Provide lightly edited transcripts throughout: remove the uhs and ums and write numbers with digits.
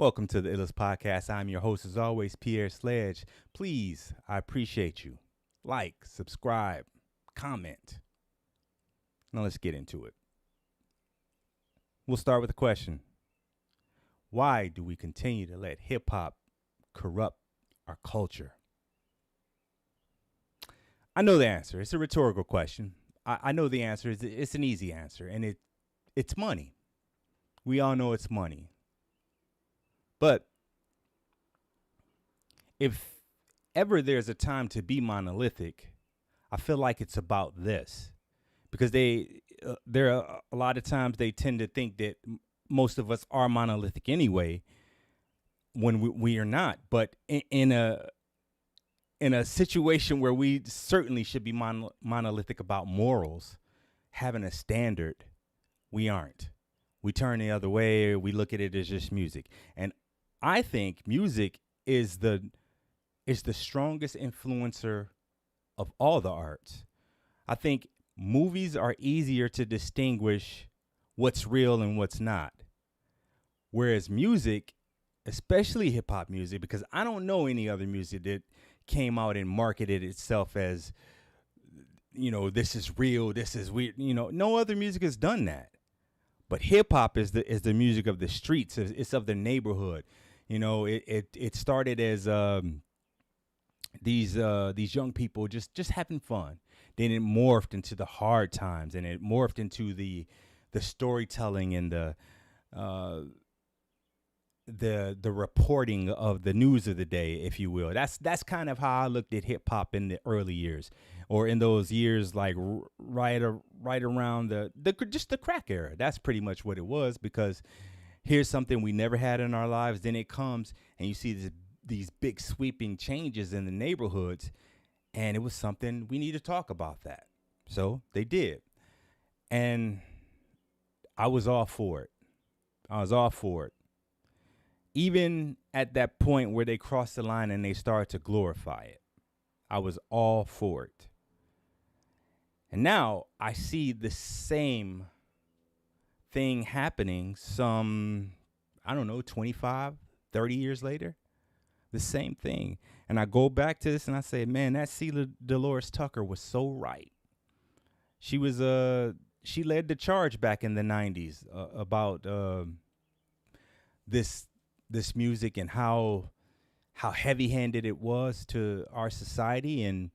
Welcome to the Illest Podcast. I'm your host, as always, Pierre Sledge. Please, I appreciate you. Like, subscribe, comment. Now let's get into it. We'll start with a question. Why do we continue to let hip hop corrupt our culture? I know the answer. It's a rhetorical question. I know the answer. It's an easy answer, and it's money. We all know it's money. But if ever there's a time to be monolithic, I feel like it's about this, because there are a lot of times they tend to think that most of us are monolithic anyway, when we are not. But in a situation where we certainly should be monolithic about morals, having a standard, we aren't. We turn the other way. We look at it as just music, and I think music is the strongest influencer of all the arts. I think movies are easier to distinguish what's real and what's not. Whereas music, especially hip hop music, because I don't know any other music that came out and marketed itself as, this is real, this is weird. No other music has done that. But hip hop is the music of the streets. It's of the neighborhood. It started as these young people just having fun. Then it morphed into the hard times, and it morphed into the storytelling and the reporting of the news of the day, if you will. That's kind of how I looked at hip hop in the early years, or in those years like right around the crack era. That's pretty much what it was, because here's something we never had in our lives. Then it comes and you see these big sweeping changes in the neighborhoods, and it was something we need to talk about that. So they did. And I was all for it. Even at that point where they crossed the line and they started to glorify it, I was all for it. And now I see the same thing happening 25, 30 years later. The same thing. And I go back to this and I say, man, that Celia Dolores Tucker was so right. She led the charge back in the 90s about this music, and how heavy-handed it was to our society and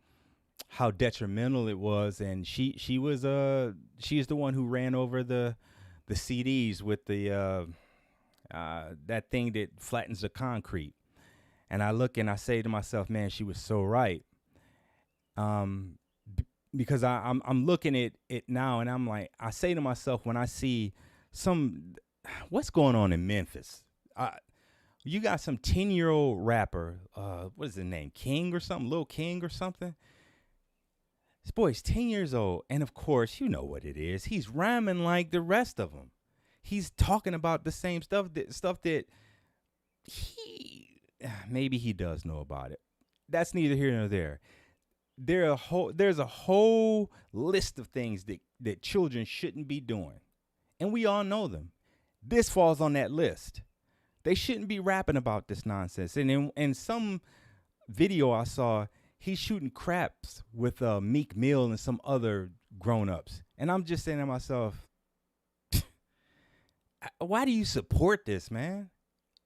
how detrimental it was. And she's the one who ran over the CDs with the that thing that flattens the concrete. And I look and I say to myself, man, she was so right. Because I'm looking at it now, and I'm like, I say to myself, when I see what's going on in Memphis, you got some 10-year-old rapper, what is his name, King or something, Lil King or something. This boy's 10 years old, and of course, you know what it is. He's rhyming like the rest of them. He's talking about the same stuff that maybe he does know about it. That's neither here nor there. There's a whole list of things that children shouldn't be doing, and we all know them. This falls on that list. They shouldn't be rapping about this nonsense. And in some video I saw, he's shooting craps with Meek Mill and some other grown-ups. And I'm just saying to myself, why do you support this, man?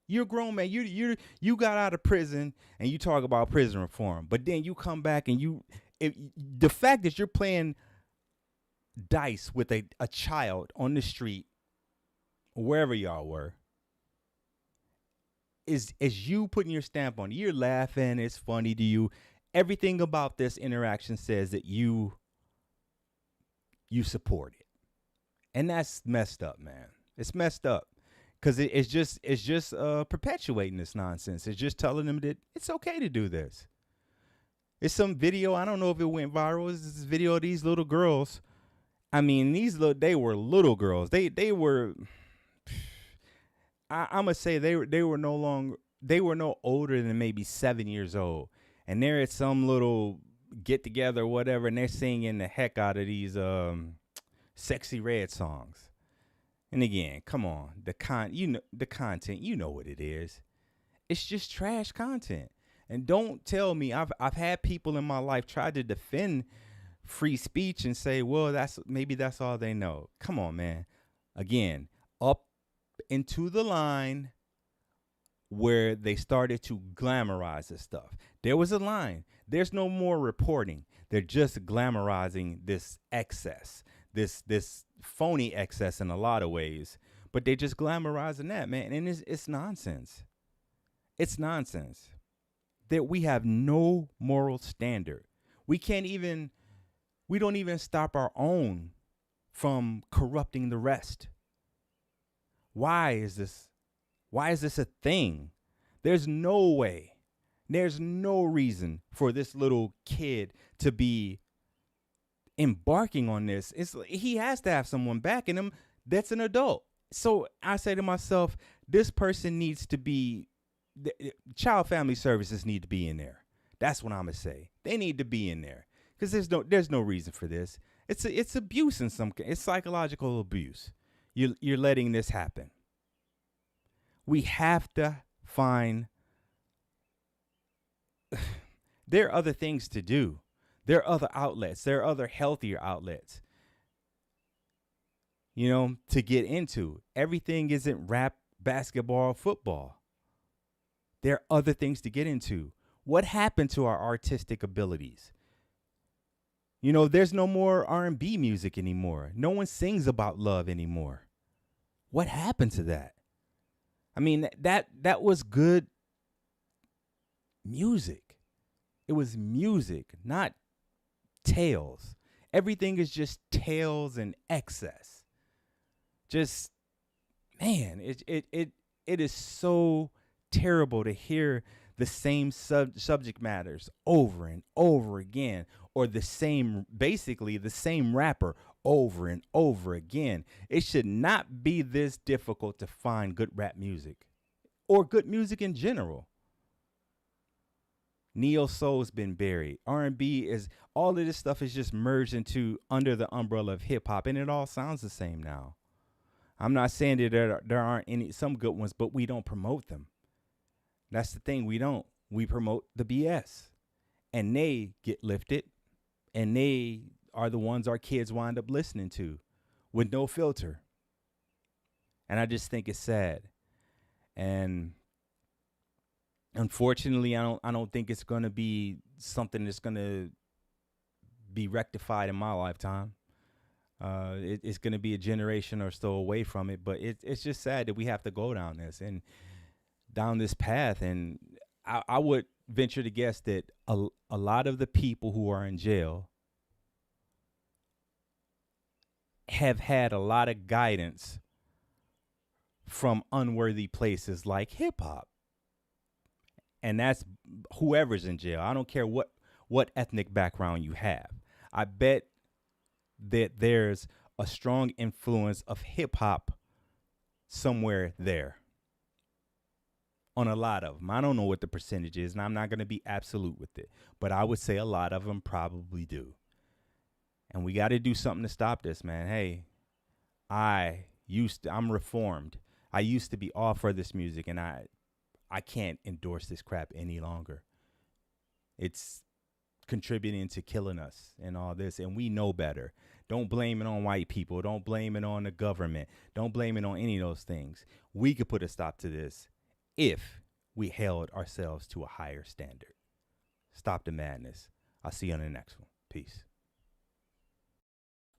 You're a grown man. You got out of prison and you talk about prison reform. But then you come back and the fact that you're playing dice with a child on the street, wherever y'all were, is you putting your stamp on it. You're laughing. It's funny to you. Everything about this interaction says that you support it. And that's messed up, man. It's messed up. Because it's just perpetuating this nonsense. It's just telling them that it's okay to do this. It's some video. I don't know if it went viral. It's this video of these little girls. I mean, they were little girls. They were. I'm gonna say they were no older than maybe 7 years old, and they're at some little get together or whatever, and they're singing the heck out of these Sexy Red songs. And again, come on, the content, you know what it is. It's just trash content. And don't tell me I've had people in my life try to defend free speech and say, well, that's all they know. Come on, man. Again, up into the line where they started to glamorize this stuff. There was a line. There's no more reporting. They're just glamorizing this excess, this phony excess in a lot of ways. But they just glamorizing that, man, and it's nonsense. It's nonsense that we have no moral standard. We can't even, we don't even stop our own from corrupting the rest. Why is this? Why is this a thing? There's no way. There's no reason for this little kid to be embarking on this. He has to have someone backing him that's an adult. So I say to myself, this person needs to be, child family services need to be in there. That's what I'm gonna say. They need to be in there because there's no reason for this. It's abuse in some. It's psychological abuse. You're letting this happen. We have to find. There are other things to do. There are other outlets. There are other healthier outlets. To get into. Everything isn't rap, basketball, football. There are other things to get into. What happened to our artistic abilities? There's no more R&B music anymore. No one sings about love anymore. What happened to that? I mean, that was good music. It was music, not tales. Everything is just tales and excess. Just, man, it is so terrible to hear the same subject matters over and over again, or basically the same rapper over and over again. It should not be this difficult to find good rap music or good music in general. Neo soul's been buried. R&B is, all of this stuff is just merged into under the umbrella of hip hop, and it all sounds the same now. I'm not saying that there aren't some good ones, but we don't promote them. That's the thing. We don't. We promote the BS, and they get lifted, and they are the ones our kids wind up listening to with no filter. And I just think it's sad. And unfortunately, I don't think it's going to be something that's going to be rectified in my lifetime. It's going to be a generation or so away from it, but it's just sad that we have to go down this path. And I would venture to guess that a lot of the people who are in jail have had a lot of guidance from unworthy places like hip hop. And that's whoever's in jail. I don't care what ethnic background you have. I bet that there's a strong influence of hip hop somewhere there on a lot of them. I don't know what the percentage is, and I'm not going to be absolute with it, but I would say a lot of them probably do. And we got to do something to stop this, man. Hey, I'm reformed. I used to be all for this music, and I can't endorse this crap any longer. It's contributing to killing us and all this, and we know better. Don't blame it on white people. Don't blame it on the government. Don't blame it on any of those things. We could put a stop to this if we held ourselves to a higher standard. Stop the madness. I'll see you on the next one. Peace.